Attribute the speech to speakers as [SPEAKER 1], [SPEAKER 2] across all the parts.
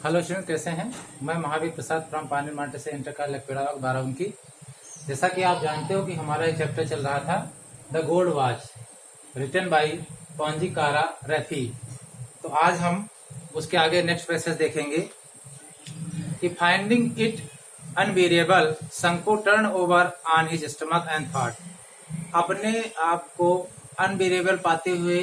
[SPEAKER 1] Hello student, कैसे हैं। मैं महावीर प्रसाद फ्रॉम पानी मार्टे से इंटर का लेक्चर 12 की। जैसा कि आप जानते हो कि हमारा एक चैप्टर चल रहा था the gold watch written by Ponjikkara Raphy. तो आज हम उसके आगे नेक्स्ट पैसेज देखेंगे कि finding it unbearable Shanku turn over on his stomach and thought. अपने आप को अनवेरिएबल पाते हुए,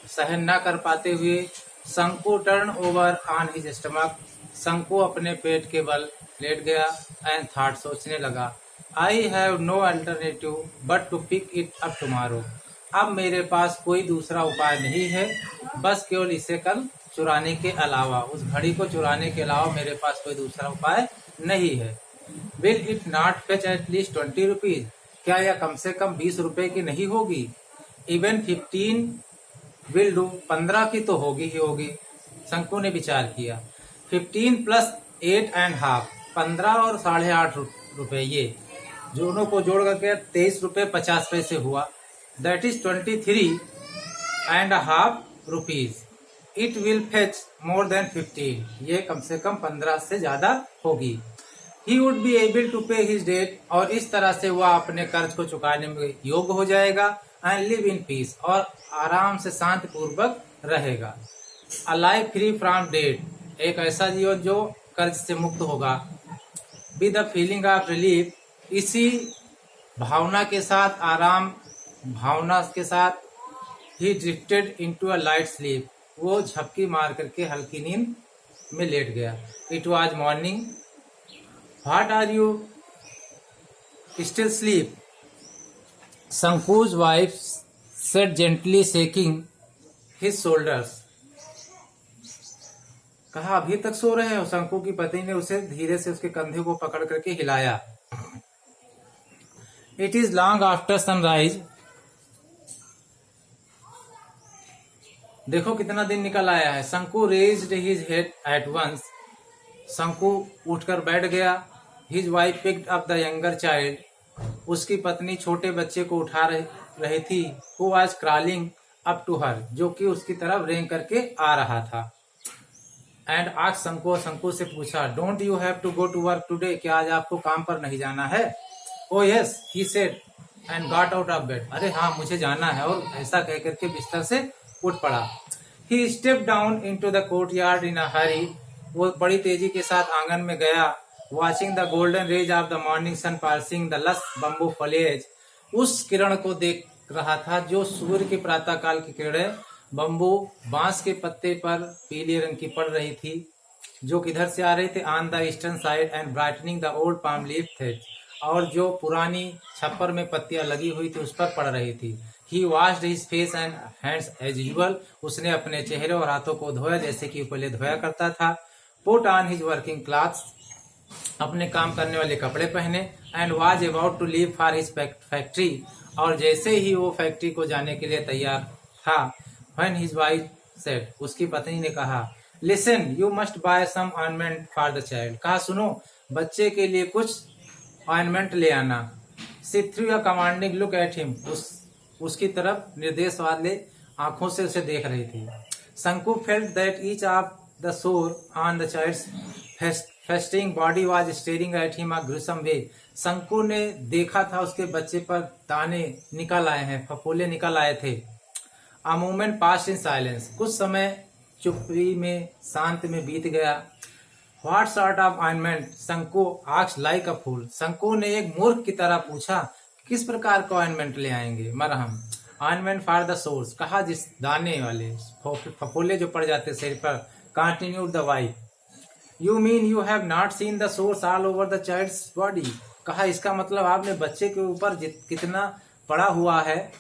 [SPEAKER 1] सहन न कर पाते हुए, शंकु turn over on his stomach, शंकु अपने पेट के बल लेट गया एंड थॉट सोचने लगा, I have no alternative but to pick it up tomorrow. अब मेरे पास कोई दूसरा उपाय नहीं है, बस केवल इसे कल चुराने के अलावा, उस घड़ी को चुराने के अलावा मेरे पास कोई दूसरा उपाय नहीं है। Will it not fetch at least 20 rupees, क्या यह कम से कम 20 रुपए की नहीं होगी। इवन 15 विल डू, 15 की तो होगी ही होगी। शंकु ने विचार किया। 15 प्लस 8 एंड हाफ, 15 और 8.5 रुपए, ये दोनों को जोड़ करके 23 रुपए 50 पैसे हुआ। That is 23.5 rupees. It will fetch more than 15, ये कम से कम 15 से ज्यादा होगी। He would be able to pay his debt, और इस तरह से वह अपने कर्ज को चुकाने में योग्य हो जाएगा। एंड लिव इन पीस, और आराम से शांति पूर्वक रहेगा। A life free from debt, एक ऐसा जीवन जो कर्ज से मुक्त होगा। With the feeling of relief, इसी भावना के साथ, आराम भावना के साथ, he drifted into a light sleep, वो झपकी मार करके हल्की नींद में लेट गया। It was morning. What are you still sleep, Shanku's wife said gently, shaking his shoulders. कहा, अभी तक सो रहे हो। शंकु की पत्नी ने उसे धीरे से उसके कंधे को पकड़ करके हिलाया। It is long after sunrise. देखो कितना दिन निकल आया है। शंकु raised his head at once. शंकु उठकर बैठ गया। His wife picked up the younger child. उसकी पत्नी छोटे बच्चे को उठा रही थी। Who was crawling up to her, जो कि उसकी तरफ रेंग करके आ रहा था। And asked शंकु, शंकु से पूछा, Don't you have to go to work today, क्या आज आपको काम पर नहीं जाना है। Oh yes, he said and got out of bed. अरे हाँ, मुझे जाना है, और ऐसा कह करके बिस्तर से उठ पड़ा। He stepped down into the courtyard in a hurry. वो बड़ी तेजी के साथ आंगन में गया। Watching the golden rays of the morning sun piercing the lush bamboo foliage, उस किरण को देख रहा था जो सूर्य की प्रातः काल की किरणें बम्बू बांस के पत्ते पर पीले रंग की पड़ रही थी, जो किधर से आ रहे थे। On the eastern side and brightening the old palm leaf थे, और जो पुरानी छप्पर में पत्तियां लगी हुई थी उस पर पड़ रही थी। He washed his face and hands as usual, उसने अपने चेहरे और हाथों को धोया जैसे कि पहले धोया करता था। Put on his working clothes, अपने काम करने वाले कपड़े पहने। And was about to leave for his factory, और जैसे ही वो फैक्ट्री को जाने के लिए तैयार था, व्हेन हिज वाइफ सेड, उसकी पत्नी ने कहा, listen you must buy some ornament for the child, कहा सुनो, बच्चे के लिए कुछ ऑर्नामेंट ले आना। She threw a commanding look at him, उसकी तरफ निर्देश वाले आंखों से उसे देख रही थी। Shanku felt that each of the sore on the child's festering body was staring at him a gruesome way. Shanku ने देखा था उसके बच्चे पर दाने निकल आए हैं, फफोले निकल आए थे। A moment past in silence, कुछ समय चुप्पी में, शांत में बीत गया। व्हाट सॉर्ट ऑफ ऑइंटमेंट, शंकु आस्क्ड लाइक अ फूल, शंकु ने एक मूर्ख की तरह पूछा, किस प्रकार का ऑइंटमेंट ले आएंगे। मरहम, ऑइंटमेंट फॉर द सोर्स, कहा जिस दाने वाले फफोले जो पड़ जाते शरीर पर। Continued the wife, you mean you have not seen the sores all over the child's body, कहा इसका मतलब आपने बच्चे के ऊपर कितना पड़ा हुआ है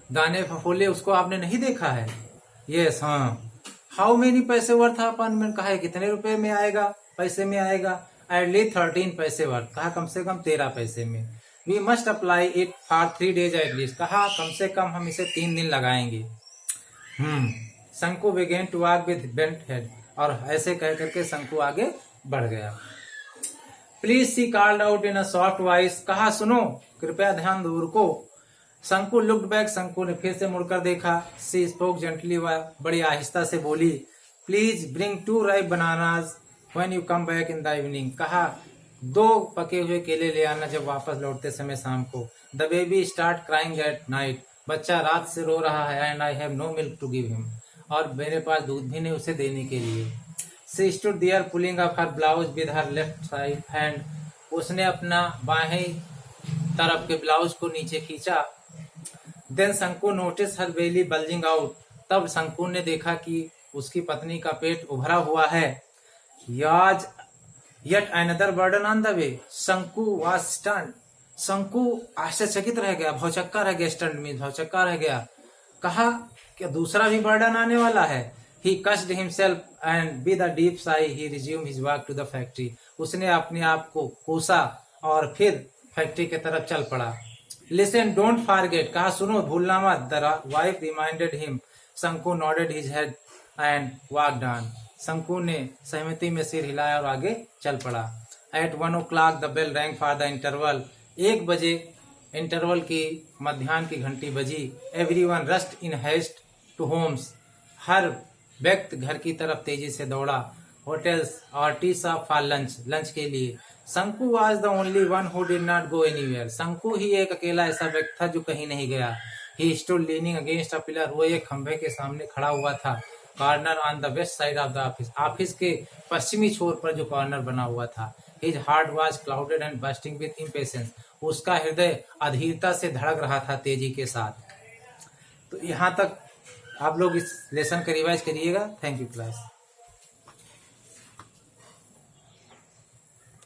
[SPEAKER 1] दाने फफोले, उसको आपने नहीं देखा है। यस, हाँ। हाउ मेनी पैसे वर्थ अपॉइंटमेंट, कहा कितने रुपए में आएगा, पैसे में आएगा। एटली 13 पैसे वर्थ, कहा कम से कम 13 पैसे में। We must apply it for 3 days at least, कहा कम से कम हम इसे 3 दिन लगाएंगे। Shanku began to walk with bent head, और ऐसे कह करके शंकु आगे बढ़ गया। Please see called out in a soft voice, कहा सुनो, कृपया ध्यान दो, रुको। शंकु लुक्ड बैक, शंकु ने फिर से मुड़कर देखा। सी स्पोक जेंटली, वह बड़ी आहिस्ता से बोली, please bring 2 ripe bananas when you come back in the evening। कहा 2 पके हुए केले ले आना जब वापस लौटते समय शाम को। The baby start crying at night. बच्चा रात से रो रहा है। And I have no milk to give him. और मेरे पास दूध भी नहीं उसे देने के लिए। She stood there pulling up her blouse with her left side hand. उसने अपना बाएं तरफ के ब्लाउज को नीचे खींचा। देन शंकु नोटिस हर बेली बल्जिंग आउट। तब शंकु ने देखा कि उसकी पत्नी का पेट उभरा हुआ है। याज yet another burden on the way. शंकु वाज स्टन्ड। शंकु आश्चर्यचकित रह गया, भौचक्का रह गया। स्टन्ड में भौचक्का रह गया। कहा कि दूसरा भी बर्डन आने वाला है। He cursed himself and with a deep sigh he resumed his walk to the factory. उसने अपने आप को कोसा और फिर फैक्ट्री की तरफ चल पड़ा। Listen don't forget. कहा सुनो भूलना मत। The wife reminded him. Shanku nodded his head and walked on. Shanku ने सहमति में सिर हिलाया और आगे चल पड़ा। At 1 o'clock the bell rang for the interval. 1 बजे इंटरवल की मध्याह्न की घंटी बजी। Everyone rushed in haste to homes. हर व्यक्ति घर की तरफ तेजी से दौड़ा। होटल्स और टी शॉप फॉर लंच के लिए। शंकु was the only one who did not go anywhere. शंकु ही एक अकेला ऐसा व्यक्ति था जो कहीं नहीं गया। He stood leaning against a pillar. वो एक खंभे के सामने खड़ा हुआ था। Corner on the west side of the office. Office के पश्चिमी छोर पर जो कॉर्नर बना हुआ था। His heart was clouded and bursting with impatience. उसका हृदय अधीरता से धड़क रहा था तेजी के साथ। तो यहाँ तक आप लोग इस लेसन का रिवाइज करिएगा। Thank you class.